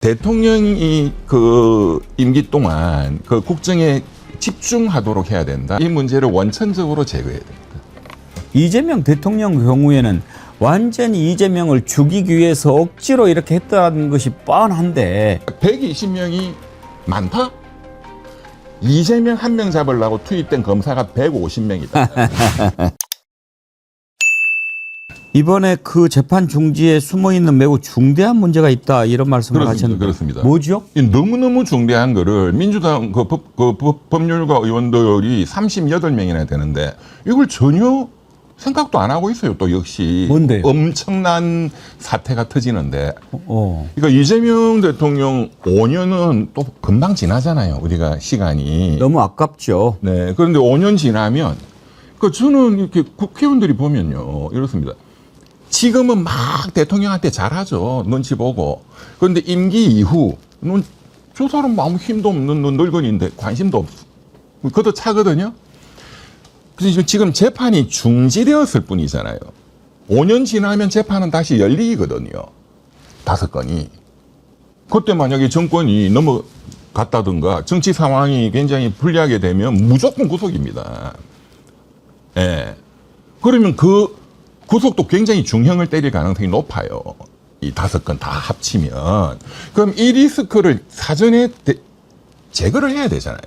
대통령이 그 임기 동안 그 국정에 집중하도록 해야 된다. 이 문제를 원천적으로 제거해야 됩니다. 이재명 대통령 경우에는 완전히 이재명을 죽이기 위해서 억지로 이렇게 했다는 것이 뻔한데 120명이 많다? 이재명 한 명 잡으려고 투입된 검사가 150명이다. 이번에 그 재판 중지에 숨어있는 매우 중대한 문제가 있다 이런 말씀을 하셨는데 그렇습니다. 뭐죠? 너무너무 중대한 거를 민주당 법률가 의원들이 38명이나 되는데 이걸 전혀 생각도 안 하고 있어요. 또 역시 뭔데요? 엄청난 사태가 터지는데 그러니까 이재명 대통령 5년은 또 금방 지나잖아요. 우리가 시간이 너무 아깝죠. 네. 그런데 5년 지나면 저는 이렇게 국회의원들이 보면요 이렇습니다. 지금은 막 대통령한테 잘하죠. 눈치 보고. 그런데 임기 이후는 저 사람 아무 힘도 없는 늙은이인데 관심도 없어. 그것도 차거든요. 그래서 지금 재판이 중지되었을 뿐이잖아요. 5년 지나면 재판은 다시 열리거든요. 5건이. 그때 만약에 정권이 넘어갔다든가 정치 상황이 굉장히 불리하게 되면 무조건 구속입니다. 예. 그러면 그 구속도 굉장히 중형을 때릴 가능성이 높아요. 이 5건 다 합치면. 그럼 이 리스크를 사전에 제거를 해야 되잖아요.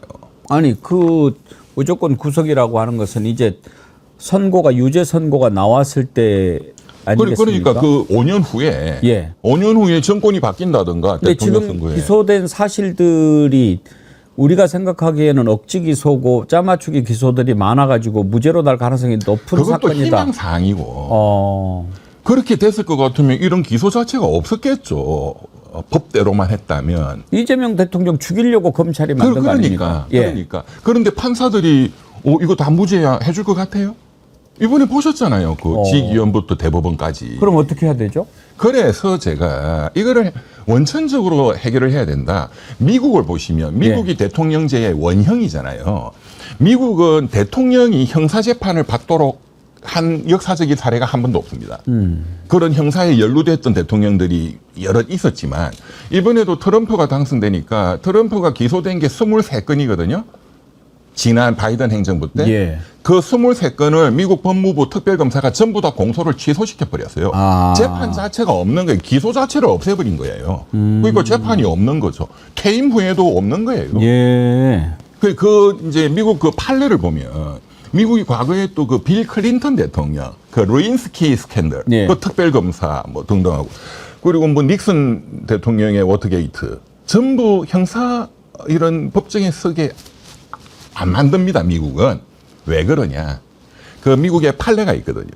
아니 그 무조건 구속이라고 하는 것은 이제 선고가 유죄 선고가 나왔을 때 아니겠습니까? 그러니까 그 5년 후에 예. 5년 후에 정권이 바뀐다든가 근데 대통령 지금 선거에 기소된 사실들이 우리가 생각하기에는 억지 기소고 짜맞추기 기소들이 많아가지고 무죄로 날 가능성이 높은 그것도 사건이다. 희망사항이고 그렇게 됐을 것 같으면 이런 기소 자체가 없었겠죠. 법대로만 했다면. 이재명 대통령 죽이려고 검찰이 만든 거 아닙니까? 그러니까. 그런데 판사들이 이거 다 무죄야 해줄 것 같아요? 이번에 보셨잖아요. 그 지기현부터 대법원까지. 그럼 어떻게 해야 되죠? 그래서 제가 이거를 원천적으로 해결을 해야 된다. 미국을 보시면 미국이 대통령제의 원형이잖아요. 미국은 대통령이 형사재판을 받도록 한 역사적인 사례가 한 번도 없습니다. 그런 형사에 연루됐던 대통령들이 여럿 있었지만 이번에도 트럼프가 당선되니까 트럼프가 기소된 게 23건이거든요. 지난 바이든 행정부 때 그 23건을 미국 법무부 특별검사가 전부 다 공소를 취소시켜버렸어요. 재판 자체가 없는 거예요. 기소 자체를 없애버린 거예요. 그러니까 재판이 없는 거죠. 퇴임 후에도 없는 거예요. 이제 미국 그 판례를 보면 미국이 과거에 또 그 빌 클린턴 대통령, 그 루인스키 스캔들, 그 특별검사 뭐 등등하고 그리고 뭐 닉슨 대통령의 워터게이트 전부 형사 이런 법정에 서게 안 만듭니다. 미국은. 왜 그러냐. 그 미국의 판례가 있거든요.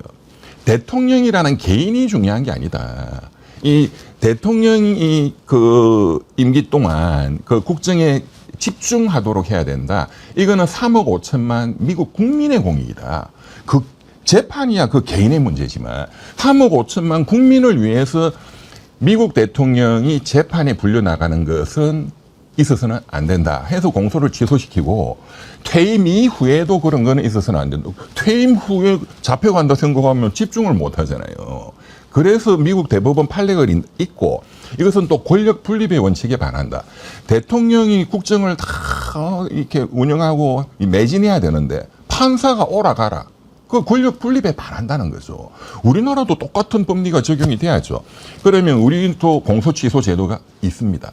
대통령이라는 개인이 중요한 게 아니다. 이 대통령이 그 임기 동안 그 국정에 집중하도록 해야 된다. 이거는 3억 5천만 미국 국민의 공익이다. 그 재판이야 그 개인의 문제지만 3억 5천만 국민을 위해서 미국 대통령이 재판에 불려나가는 것은 있어서는 안 된다 해서 공소를 취소시키고 퇴임 이후에도 그런 거는 있어서는 안 된다. 퇴임 후에 잡혀간다 생각하면 집중을 못 하잖아요. 그래서 미국 대법원 판례가 있고 이것은 또 권력 분립의 원칙에 반한다. 대통령이 국정을 다 이렇게 운영하고 매진해야 되는데 판사가 오라가라. 그 권력 분립에 반한다는 거죠. 우리나라도 똑같은 법리가 적용이 돼야죠. 그러면 우리도 공소취소 제도가 있습니다.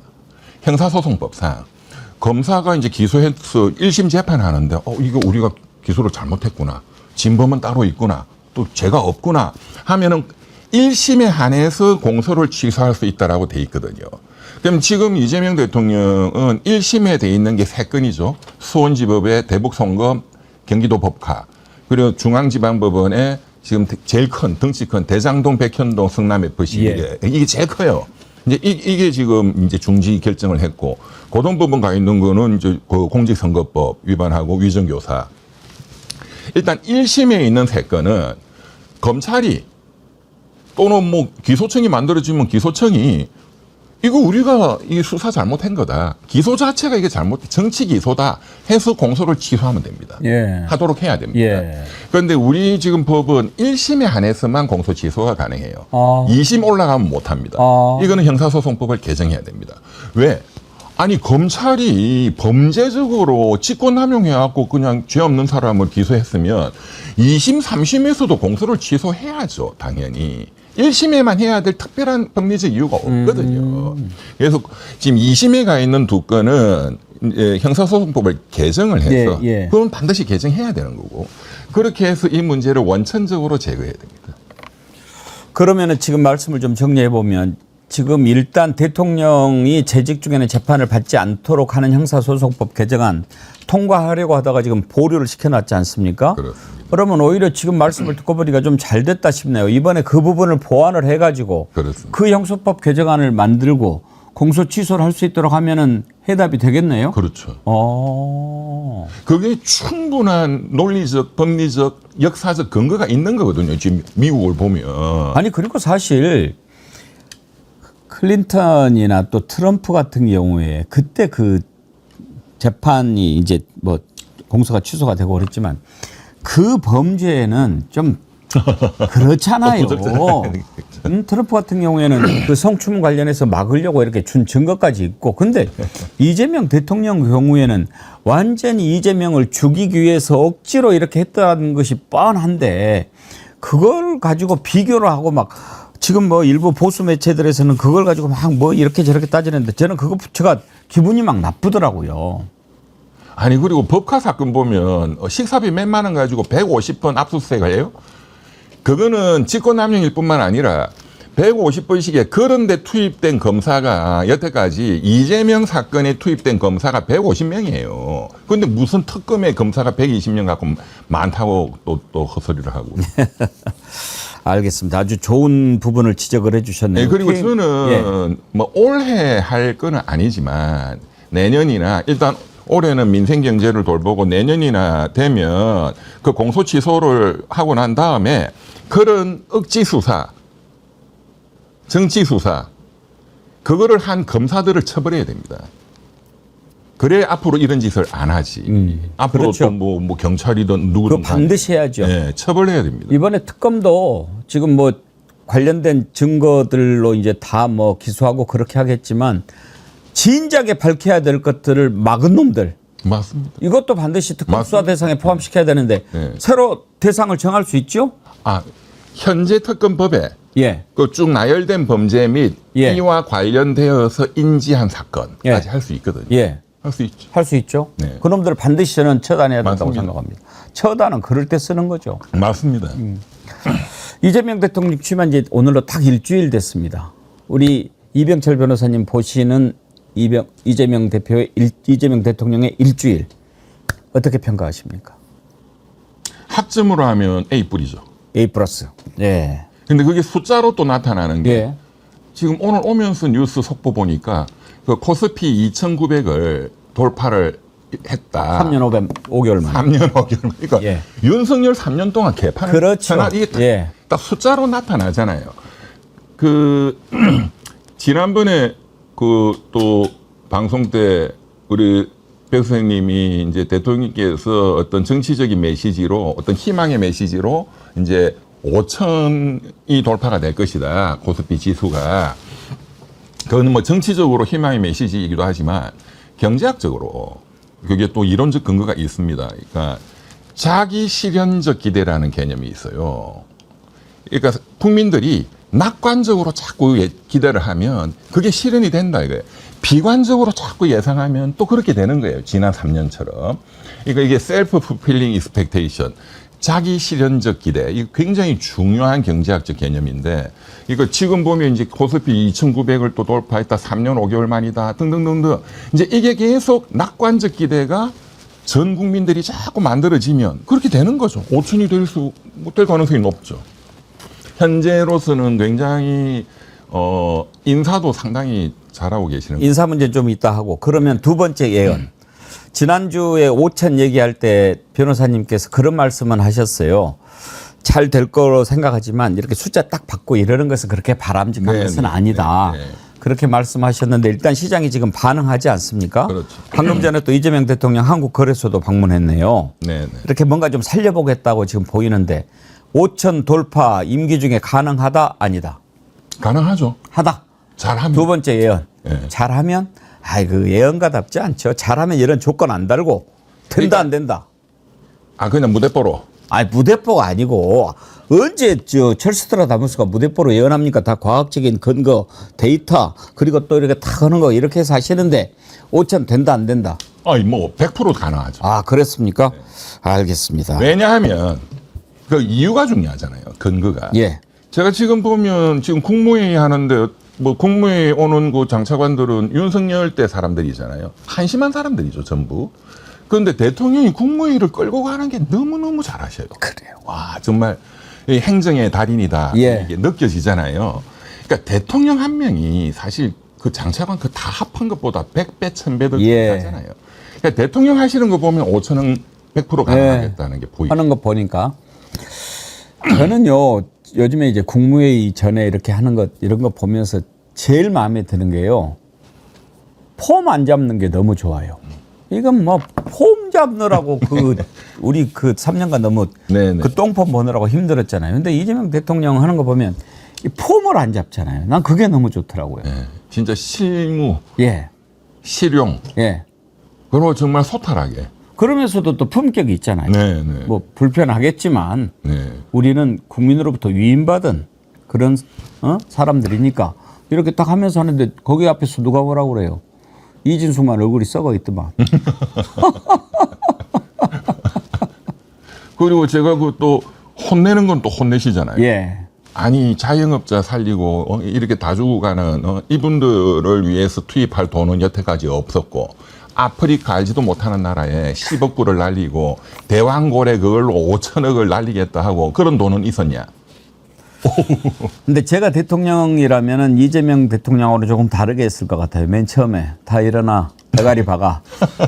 형사소송법상 검사가 이제 기소해서 1심 재판하는데 이거 우리가 기소를 잘못했구나. 진범은 따로 있구나. 또 죄가 없구나 하면은 1심에 한해서 공소를 취소할 수 있다라고 돼 있거든요. 그럼 지금 이재명 대통령은 1심에 돼 있는 게 3건이죠. 수원지법의 대북송금, 경기도 법카, 그리고 중앙지방법원의 지금 제일 큰 덩치 큰 대장동, 백현동, 성남 FC 이게 제일 커요. 이제 이게 지금 이제 중지 결정을 했고 고등법원 가 있는 거는 이제 그 공직선거법 위반하고 위정교사. 일단 1심에 있는 3건은 검찰이 또는 뭐 기소청이 만들어지면 기소청이 이거 우리가 이 수사 잘못한 거다. 기소 자체가 이게 정치 기소다 해서 공소를 취소하면 됩니다. 예. 하도록 해야 됩니다. 예. 그런데 우리 지금 법은 1심에 한해서만 공소 취소가 가능해요. 아. 2심 올라가면 못 합니다. 아. 이거는 형사소송법을 개정해야 됩니다. 왜? 아니 검찰이 범죄적으로 직권남용해갖고 그냥 죄 없는 사람을 기소했으면 2심, 3심에서도 공소를 취소해야죠. 당연히. 1심에만 해야 될 특별한 법리적 이유가 없거든요. 그래서 지금 2심에 가 있는 두 건은 이제 형사소송법을 개정을 해서 예, 예. 그건 반드시 개정해야 되는 거고 그렇게 해서 이 문제를 원천적으로 제거해야 됩니다. 그러면은 지금 말씀을 좀 정리해 보면 지금 일단 대통령이 재직 중에는 재판을 받지 않도록 하는 형사소송법 개정안 통과하려고 하다가 지금 보류를 시켜놨지 않습니까? 그렇습니다. 그러면 오히려 지금 말씀을 듣고 보니까 좀 잘 됐다 싶네요. 이번에 그 부분을 보완을 해가지고 그렇습니다. 그 형소법 개정안을 만들고 공소 취소를 할 수 있도록 하면은 해답이 되겠네요. 그렇죠. 어. 그게 충분한 논리적, 법리적, 역사적 근거가 있는 거거든요. 지금 미국을 보면. 아니 그리고 사실 클린턴이나 또 트럼프 같은 경우에 그때 그 재판이 이제 뭐 공소가 취소가 되고 그랬지만 그 범죄는 좀 그렇잖아요. 트럼프 같은 경우에는 그 성추문 관련해서 막으려고 이렇게 준 증거까지 있고 근데 이재명 대통령 경우에는 완전히 이재명을 죽이기 위해서 억지로 이렇게 했다는 것이 뻔한데 그걸 가지고 비교를 하고 막 지금 뭐 일부 보수 매체들에서는 그걸 가지고 막 뭐 이렇게 저렇게 따지는데 저는 그거 제가 기분이 막 나쁘더라고요. 아니 그리고 법카 사건 보면 식사비 몇만 원 가지고 150번 압수수색을 해요. 그거는 직권남용일 뿐만 아니라 150번씩에 그런 데 투입된 검사가 여태까지 이재명 사건에 투입된 검사가 150명이에요. 그런데 무슨 특검에 검사가 120명 갖고 많다고 또 헛소리를 하고. 알겠습니다. 아주 좋은 부분을 지적을 해 주셨네요. 네, 그리고 저는 뭐 올해 할 거는 아니지만 내년이나 일단 올해는 민생 경제를 돌보고 내년이나 되면 그 공소 취소를 하고 난 다음에 그런 억지 수사, 정치 수사 그거를 한 검사들을 처벌해야 됩니다. 그래 앞으로 이런 짓을 안 하지. 앞으로 그렇죠. 또 뭐 경찰이든 누구든 그거 반드시 해야죠. 네, 처벌해야 됩니다. 이번에 특검도 지금 뭐 관련된 증거들로 이제 다 뭐 기소하고 그렇게 하겠지만 진작에 밝혀야 될 것들을 막은 놈들 맞습니다. 이것도 반드시 특검 수사 맞습니다. 대상에 포함시켜야 되는데 네. 새로 대상을 정할 수 있죠? 아 현재 특검법에 예. 그 쭉 나열된 범죄 및 예. 이와 관련되어서 인지한 사건까지 예. 할 수 있거든요. 예. 할 수 있죠. 할 수 있죠. 네. 그놈들을 반드시 저는 처단해야 된다고 맞습니다. 생각합니다. 처단은 그럴 때 쓰는 거죠. 맞습니다. 이재명 대통령 취임한 지 오늘로 딱 일주일 됐습니다. 우리 이병철 변호사님 보시는 이재명 대통령의 일주일 어떻게 평가하십니까? 학점으로 하면 A 뿌리죠. A 플러스. 예. 근데 그게 숫자로 또 나타나는 게 예. 지금 오늘 오면서 뉴스 속보 보니까 그 코스피 2,900을 돌파를 했다. 3년 5개월 만에. 3년 5개월. 그러니까 예. 윤석열 3년 동안 개판을 그렇죠. 이게 딱, 예. 딱 숫자로 나타나잖아요. 그 지난번에 그 또 방송 때 우리 백 선생님이 이제 대통령께서 어떤 정치적인 메시지로 어떤 희망의 메시지로 이제 5천이 돌파가 될 것이다. 코스피 지수가. 그거는 뭐 정치적으로 희망의 메시지이기도 하지만 경제학적으로 그게 또 이론적 근거가 있습니다. 그러니까 자기 실현적 기대라는 개념이 있어요. 그러니까 국민들이 낙관적으로 자꾸 기대를 하면 그게 실현이 된다 이거예요. 비관적으로 자꾸 예상하면 또 그렇게 되는 거예요. 지난 3년처럼. 그러니까 이게 셀프 풀필링 익스펙테이션, 자기 실현적 기대. 이거 굉장히 중요한 경제학적 개념인데 이거 지금 보면 이제 코스피 2,900을 또 돌파했다. 3년 5개월 만이다. 등등등등. 이제 이게 계속 낙관적 기대가 전 국민들이 자꾸 만들어지면 그렇게 되는 거죠. 5천이 될 가능성이 높죠. 현재로서는 굉장히 인사도 상당히 잘하고 계시는 거예요. 인사 문제 좀 있다 하고 그러면 두 번째 예언. 지난주에 5천 얘기할 때 변호사님께서 그런 말씀은 하셨어요. 잘 될 거로 생각하지만 이렇게 숫자 딱 받고 이러는 것은 그렇게 바람직한 것은 아니다. 그렇게 말씀하셨는데 일단 시장이 지금 반응하지 않습니까? 그렇죠. 방금 전에 또 이재명 대통령 한국거래소도 방문했네요. 네. 이렇게 뭔가 좀 살려보겠다고 지금 보이는데 5천 돌파 임기 중에 가능하다 아니다. 가능하죠. 하다. 잘하면. 두 번째 예언. 네. 잘하면 그 예언가답지 않죠. 잘하면 이런 조건 안 달고 된다 안 된다. 그냥 무대뽀로. 무대뽀가 아니고 언제 찰스트라 다무스가 무대뽀로 예언합니까? 다 과학적인 근거, 데이터 그리고 또 이렇게 탁 하는 거 이렇게 해서 하시는데 5천 된다 안 된다. 뭐 100% 가능하죠. 그랬습니까? 네. 알겠습니다. 왜냐하면 그 이유가 중요하잖아요. 근거가. 예. 제가 지금 보면 지금 국무회의 하는데 뭐 국무회의 오는 그 장차관들은 윤석열 때 사람들이잖아요. 한심한 사람들이죠, 전부. 그런데 대통령이 국무회의를 끌고 가는 게 너무너무 잘하셔요. 그래요. 와, 정말 이 행정의 달인이다. 예. 이게 느껴지잖아요. 그러니까 대통령 한 명이 사실 그 장차관 그 다 합한 것보다 100배, 1000배 더 하잖아요. 그러니까 대통령 하시는 거 보면 5천은 100% 가능하겠다는 게 보이죠. 하는 거 보니까 저는요 요즘에 이제 국무회의 전에 이렇게 하는 것 이런 거 보면서 제일 마음에 드는 게요 폼 안 잡는 게 너무 좋아요. 이건 뭐 폼 잡느라고 우리 3년간 너무 네네. 그 똥폼 보느라고 힘들었잖아요. 근데 이재명 대통령 하는 거 보면 이 폼을 안 잡잖아요. 난 그게 너무 좋더라고요. 네, 진짜 실무, 예, 실용, 예. 그리고 정말 소탈하게. 그러면서도 또 품격이 있잖아요. 네. 뭐 불편하겠지만 네. 우리는 국민으로부터 위임받은 그런 사람들이니까 이렇게 딱 하면서 하는데 거기 앞에서 누가 뭐라고 그래요? 이진숙만 얼굴이 썩어 있더만. 그리고 제가 그 또 혼내는 건 또 혼내시잖아요. 예. 아니 자영업자 살리고 이렇게 다 주고 가는 이분들을 위해서 투입할 돈은 여태까지 없었고 아프리카 알지도 못하는 나라에 10억 불을 날리고 대왕고래 그걸로 5천억을 날리겠다 하고 그런 돈은 있었냐? 근데 제가 대통령이라면은 이재명 대통령하고는 조금 다르게 했을 것 같아요. 맨 처음에 다 일어나 대가리 박아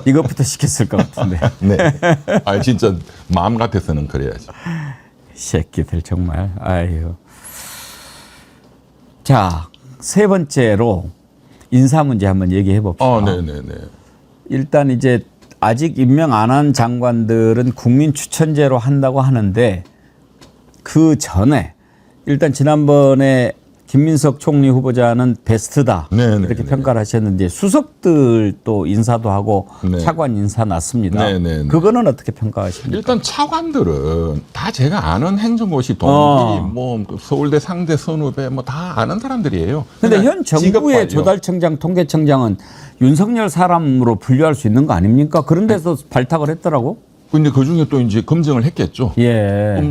이것부터 시켰을 것 같은데. 네. 진짜 마음 같아서는 그래야죠. 새끼들 정말. 아유. 자, 세 번째로 인사 문제 한번 얘기해 봅시다. 네네네. 일단 이제 아직 임명 안 한 장관들은 국민 추천제로 한다고 하는데 그 전에 일단 지난번에 김민석 총리 후보자는 베스트다 네네네. 이렇게 평가를 하셨는데 수석들 또 인사도 하고 네. 차관 인사 났습니다. 네네네. 그거는 어떻게 평가하십니까? 일단 차관들은 다 제가 아는 행정고시 동기, 뭐 서울대 상대 선후배 뭐 다 아는 사람들이에요. 그런데 현 정부의 조달청장, 통계청장은 윤석열 사람으로 분류할 수 있는 거 아닙니까? 그런 데서 발탁을 했더라고. 근데 그 중에 또 이제 검증을 했겠죠. 예.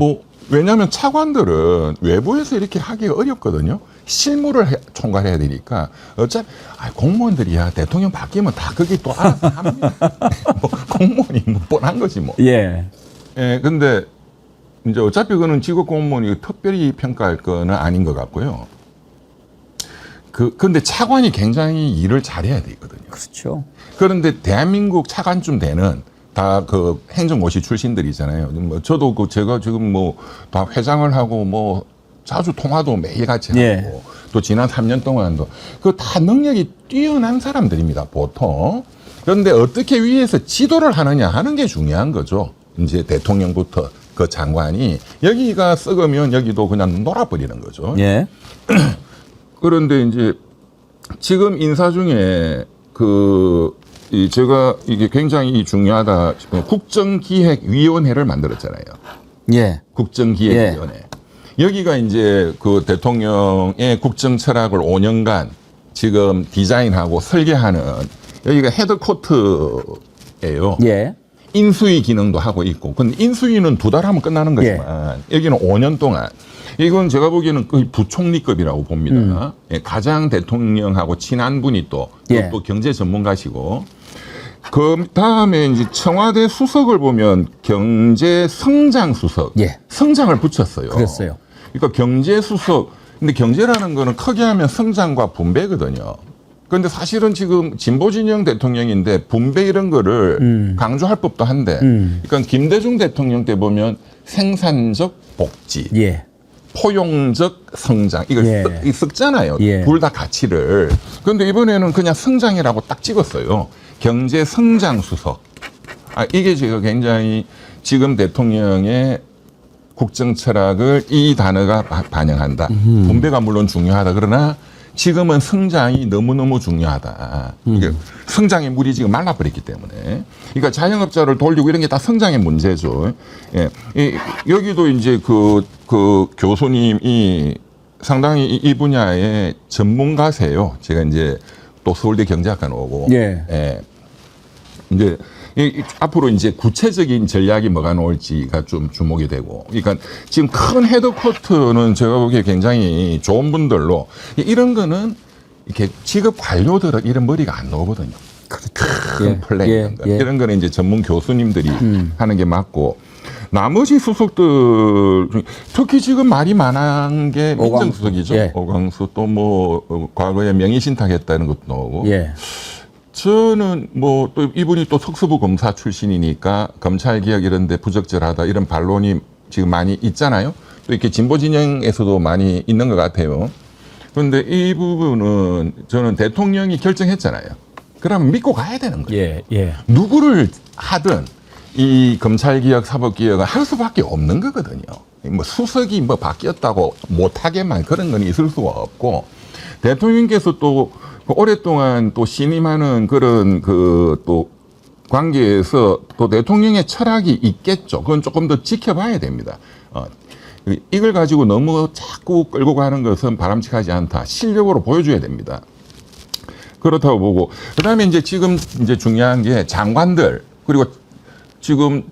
왜냐하면 차관들은 외부에서 이렇게 하기가 어렵거든요. 실무를 총괄해야 되니까 어차피 공무원들이야 대통령 바뀌면 다 그게 또 알아서 합니다. 공무원이 뻔한 거지 뭐. 예. 예, 근데 이제 어차피 그거는 직업 공무원이 특별히 평가할 거는 아닌 것 같고요. 근데 차관이 굉장히 일을 잘해야 되거든요. 그렇죠. 그런데 대한민국 차관쯤 되는 다 그 행정고시 출신들이잖아요. 저도 제가 지금 다 회장을 하고 자주 통화도 매일같이 하고 또 지난 3년 동안도 다 능력이 뛰어난 사람들입니다, 보통. 그런데 어떻게 위에서 지도를 하느냐 하는 게 중요한 거죠. 이제 대통령부터 그 장관이 여기가 썩으면 여기도 그냥 놀아버리는 거죠. 예. 그런데 이제 지금 인사 중에 제가 이게 굉장히 중요하다 싶은 국정기획위원회를 만들었잖아요. 예. 국정기획위원회. 여기가 이제 그 대통령의 국정 철학을 5년간 지금 디자인하고 설계하는 여기가 헤드코트예요. 예. 인수위 기능도 하고 있고. 근데 인수위는 2달 하면 끝나는 거지만 여기는 5년 동안. 이건 제가 보기에는 거의 부총리급이라고 봅니다. 가장 대통령하고 친한 분이 또 경제 전문가시고. 그 다음에 이제 청와대 수석을 보면 경제 성장 수석. 성장을 붙였어요. 그랬어요. 그러니까 경제 수석. 근데 경제라는 거는 크게 하면 성장과 분배거든요. 그런데 사실은 지금 진보 진영 대통령인데 분배 이런 거를 강조할 법도 한데. 그러니까 김대중 대통령 때 보면 생산적 복지. 포용적 성장 이걸 섞잖아요. 둘 다 가치를. 그런데 이번에는 그냥 성장이라고 딱 찍었어요. 경제 성장 수석. 이게 제가 굉장히 지금 대통령의 국정 철학을 이 단어가 반영한다. 분배가 물론 중요하다. 그러나 지금은 성장이 너무너무 중요하다. 이게 성장의 물이 지금 말라버렸기 때문에. 그러니까 자영업자를 돌리고 이런 게 다 성장의 문제죠. 예. 여기도 이제 그 교수님이 상당히 이 분야의 전문가세요. 제가 이제 또 서울대 경제학과 나오고. 예. 이제 앞으로 이제 구체적인 전략이 뭐가 나올지가 좀 주목이 되고. 그러니까 지금 큰 헤드쿼터는 제가 보기에 굉장히 좋은 분들로 이런 거는 이렇게 직업 관료들은 이런 머리가 안 나오거든요. 큰 플랜 이런 거는 이제 전문 교수님들이 하는 게 맞고. 나머지 수석들 특히 지금 말이 많은 게 민정수석이죠. 오광수 또 뭐 과거에 명의신탁했다는 것도 나오고. 저는 뭐 또 이분이 또 특수부 검사 출신이니까 검찰 개혁 이런 데 부적절하다 이런 반론이 지금 많이 있잖아요. 또 이렇게 진보 진영에서도 많이 있는 것 같아요. 그런데 이 부분은 저는 대통령이 결정했잖아요. 그러면 믿고 가야 되는 거예요. 누구를 하든 이 검찰 개혁, 사법 개혁은 할 수밖에 없는 거거든요. 뭐 수석이 뭐 바뀌었다고 못하게만 그런 건 있을 수가 없고 대통령께서 또 오랫동안 또 신임하는 그런 또 관계에서 또 대통령의 철학이 있겠죠. 그건 조금 더 지켜봐야 됩니다. 이걸 가지고 너무 자꾸 끌고 가는 것은 바람직하지 않다. 실력으로 보여줘야 됩니다. 그렇다고 보고 그다음에 이제 지금 이제 중요한 게 장관들 그리고 지금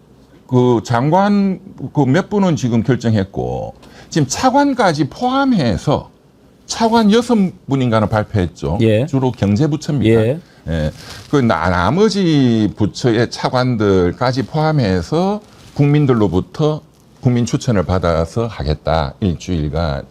그 장관 그 몇 분은 지금 결정했고 지금 차관까지 포함해서 차관 6분인가는 발표했죠. 주로 경제부처입니다. 그 나머지 부처의 차관들까지 포함해서 국민들로부터 국민 추천을 받아서 하겠다. 일주일간.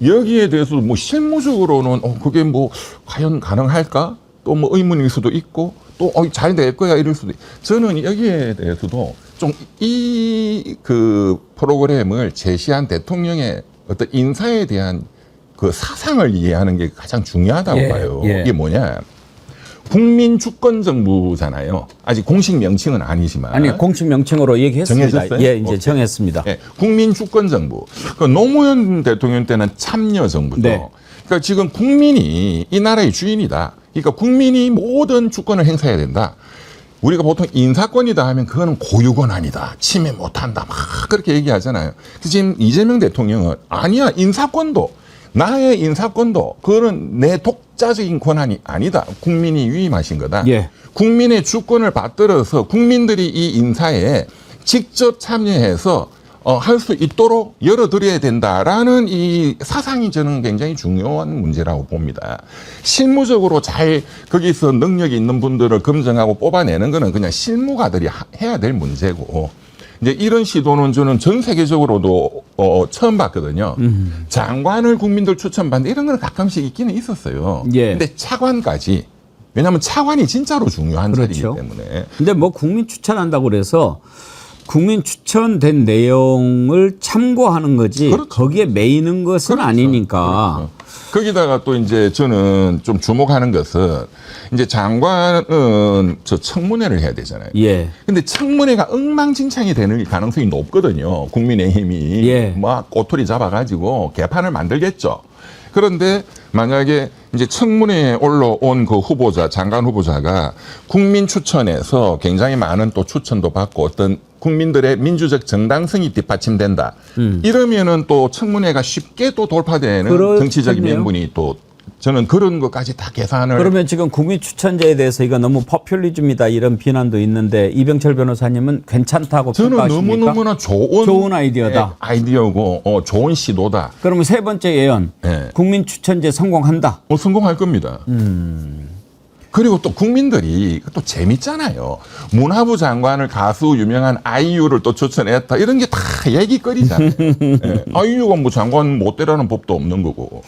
여기에 대해서도 뭐 실무적으로는 그게 뭐 과연 가능할까? 또 뭐 의문일 수도 있고 또 잘 될 거야 이럴 수도 있고. 저는 여기에 대해서도 좀 이 그 프로그램을 제시한 대통령의 어떤 인사에 대한 그 사상을 이해하는 게 가장 중요하다고 봐요. 이게 뭐냐? 국민주권정부잖아요. 아직 공식 명칭은 아니지만. 아니, 공식 명칭으로 얘기했습니다. 정해졌어요? 이제 정했습니다. 국민주권정부. 그 노무현 대통령 때는 참여정부죠. 그러니까 지금 국민이 이 나라의 주인이다. 그러니까 국민이 모든 주권을 행사해야 된다. 우리가 보통 인사권이다 하면 그거는 고유권 아니다. 침해 못한다. 막 그렇게 얘기하잖아요. 지금 이재명 대통령은 아니야. 인사권도. 나의 인사권도 그거는 내 독자적인 권한이 아니다. 국민이 위임하신 거다. 국민의 주권을 받들어서 국민들이 이 인사에 직접 참여해서 할 수 있도록 열어드려야 된다라는 이 사상이 저는 굉장히 중요한 문제라고 봅니다. 실무적으로 잘 거기서 능력이 있는 분들을 검증하고 뽑아내는 거는 그냥 실무가들이 해야 될 문제고 이제 이런 시도는 저는 전 세계적으로도 처음 봤거든요. 장관을 국민들 추천받는 이런 건 가끔씩 있기는 있었어요. 근데 차관까지. 왜냐하면 차관이 진짜로 중요한 자리이기 때문에. 근데 뭐 국민 추천한다고 그래서 국민 추천된 내용을 참고하는 거지 거기에 매이는 것은 아니니까. 거기다가 또 이제 저는 좀 주목하는 것은 이제 장관은 저 청문회를 해야 되잖아요. 근데 청문회가 엉망진창이 되는 가능성이 높거든요. 국민의힘이 막 꼬투리 잡아가지고 개판을 만들겠죠. 그런데 만약에 이제 청문회에 올라온 그 후보자, 장관 후보자가 국민 추천에서 굉장히 많은 또 추천도 받고 어떤 국민들의 민주적 정당성이 뒷받침된다. 이러면은 또 청문회가 쉽게 또 돌파되는 정치적인 명분이 또 저는 그런 것까지 다 계산을. 그러면 지금 국민 추천제에 대해서 이거 너무 포퓰리즘이다 이런 비난도 있는데 이병철 변호사님은 괜찮다고 평가하십니까? 저는 너무너무나 좋은 아이디어다. 아이디어고 좋은 시도다. 그러면 세 번째 예언. 국민 추천제 성공한다. 성공할 겁니다. 그리고 또 국민들이 또 재밌잖아요. 문화부 장관을 가수 유명한 아이유를 또 추천했다. 이런 게 다 얘기거리잖아요. 아이유가 뭐 장관 못 되라는 법도 없는 거고.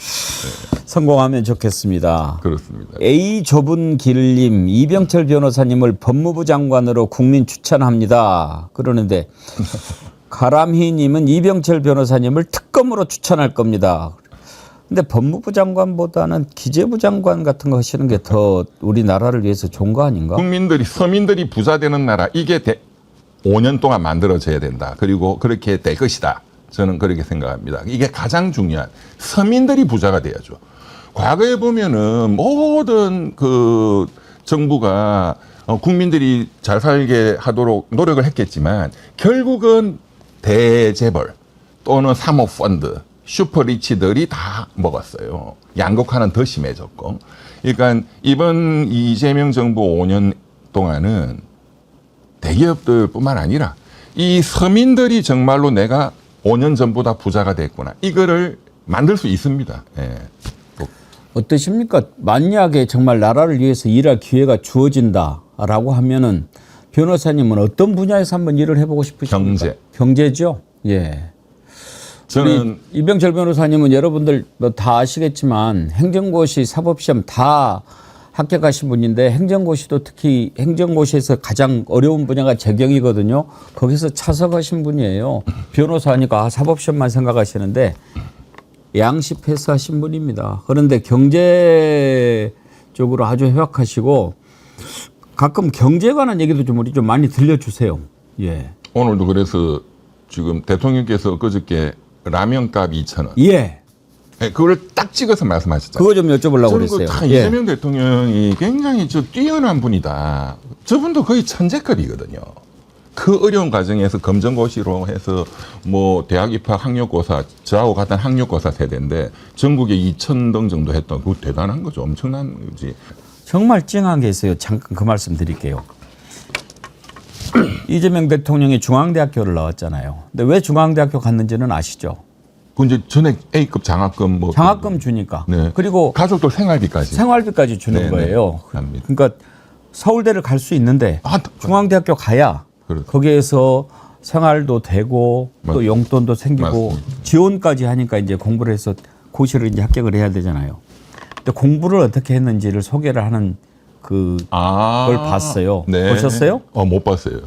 성공하면 좋겠습니다. 그렇습니다. A 좁은 길님, 이병철 변호사님을 법무부 장관으로 국민 추천합니다. 그러는데 가람희님은 이병철 변호사님을 특검으로 추천할 겁니다. 근데 법무부 장관보다는 기재부 장관 같은 거 하시는 게 더 우리나라를 위해서 좋은 거 아닌가? 서민들이 부자 되는 나라, 이게 5년 동안 만들어져야 된다. 그리고 그렇게 될 것이다. 저는 그렇게 생각합니다. 이게 가장 중요한, 서민들이 부자가 돼야죠. 과거에 보면은 모든 그 정부가 국민들이 잘 살게 하도록 노력을 했겠지만 결국은 대재벌 또는 사모펀드, 슈퍼리치들이 다 먹었어요. 양극화는 더 심해졌고. 그러니까 이번 이재명 정부 5년 동안은 대기업들뿐만 아니라 이 서민들이 정말로 내가 5년 전보다 부자가 됐구나. 이거를 만들 수 있습니다. 예. 어떠십니까? 만약에 정말 나라를 위해서 일할 기회가 주어진다라고 하면은 변호사님은 어떤 분야에서 한번 일을 해보고 싶으십니까? 경제. 경제죠. 예. 저는 이병철 변호사님은 여러분들 뭐 다 아시겠지만 행정고시, 사법시험 다 합격하신 분인데 행정고시도 특히 행정고시에서 가장 어려운 분야가 재경이거든요. 거기서 차석하신 분이에요. 변호사니까 사법시험만 생각하시는데 양시 패스하신 분입니다. 그런데 경제 쪽으로 아주 해박하시고 가끔 경제에 관한 얘기도 좀 우리 좀 많이 들려주세요. 예. 오늘도 그래서 지금 대통령께서 그저께 라면값 2,000원. 예. 네, 그걸 딱 찍어서 말씀하셨잖아요. 그거 좀 여쭤보려고 그랬어요. 이재명 대통령이 굉장히 뛰어난 분이다. 저분도 거의 천재급이거든요. 그 어려운 과정에서 검정고시로 해서 뭐 대학 입학 학력고사, 저하고 같은 학력고사 세대인데 전국에 2,000등 정도 했던 그거 대단한 거죠. 엄청난 거지. 정말 찡한 게 있어요. 잠깐 그 말씀 드릴게요. 이재명 대통령이 중앙대학교를 나왔잖아요. 근데 왜 중앙대학교 갔는지는 아시죠? 그 이제 전액 A급 장학금 뭐 장학금 주니까. 네. 그리고 가족들 생활비까지. 생활비까지 주는 네, 거예요. 네. 그러니까 서울대를 갈 수 있는데 중앙대학교 가야 그렇죠. 거기에서 생활도 되고 또 맞습니다. 용돈도 생기고 맞습니다. 지원까지 하니까 이제 공부를 해서 고시를 이제 합격을 해야 되잖아요. 근데 공부를 어떻게 했는지를 소개를 하는 그걸 봤어요. 네. 보셨어요? 못 봤어요.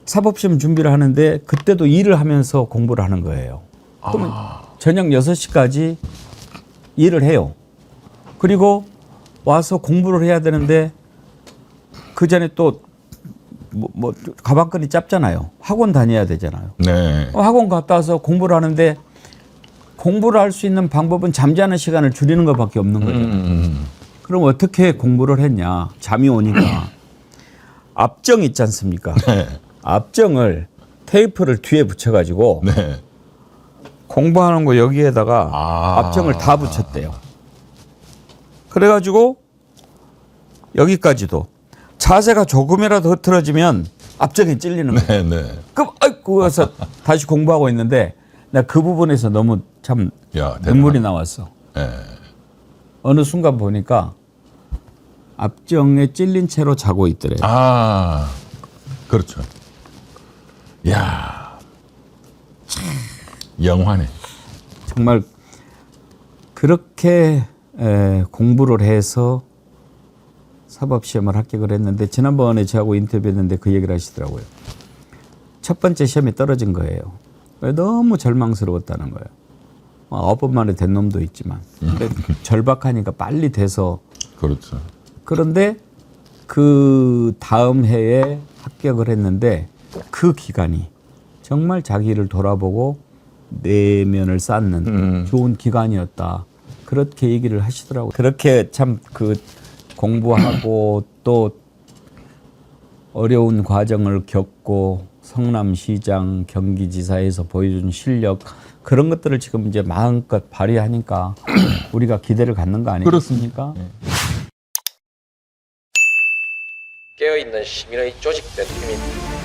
사법시험 준비를 하는데 그때도 일을 하면서 공부를 하는 거예요. 그러면 저녁 6시까지 일을 해요. 그리고 와서 공부를 해야 되는데 그 전에 또 뭐 가방끈이 짧잖아요. 학원 다녀야 되잖아요. 네. 학원 갔다 와서 공부를 하는데 공부를 할 수 있는 방법은 잠자는 시간을 줄이는 것밖에 없는 거죠. 그럼 어떻게 공부를 했냐? 잠이 오니까 압정 있지 않습니까? 네. 압정을 테이프를 뒤에 붙여가지고 네. 공부하는 거 여기에다가 압정을 다 붙였대요. 그래가지고 여기까지도 자세가 조금이라도 흐트러지면 압정에 찔리는 거예요. 네, 네. 그럼 그래서 다시 공부하고 있는데 나 그 부분에서 너무 참 눈물이 나왔어. 네. 어느 순간 보니까 압정에 찔린 채로 자고 있더래요. 그렇죠. 야, 영화네. 정말 그렇게 공부를 해서 사법시험을 합격을 했는데 지난번에 저하고 인터뷰했는데 그 얘기를 하시더라고요. 첫 번째 시험에 떨어진 거예요. 너무 절망스러웠다는 거예요. 9번 만에 된 놈도 있지만 근데 절박하니까 빨리 돼서 그렇죠. 그런데 그 다음 해에 합격을 했는데 그 기간이 정말 자기를 돌아보고 내면을 쌓는 좋은 기간이었다. 그렇게 얘기를 하시더라고요. 그렇게 참 그 공부하고 또 어려운 과정을 겪고 성남시장, 경기지사에서 보여준 실력 그런 것들을 지금 이제 마음껏 발휘하니까 우리가 기대를 갖는 거 아니겠습니까? 깨어있는 시민의 조직된 힘입니다.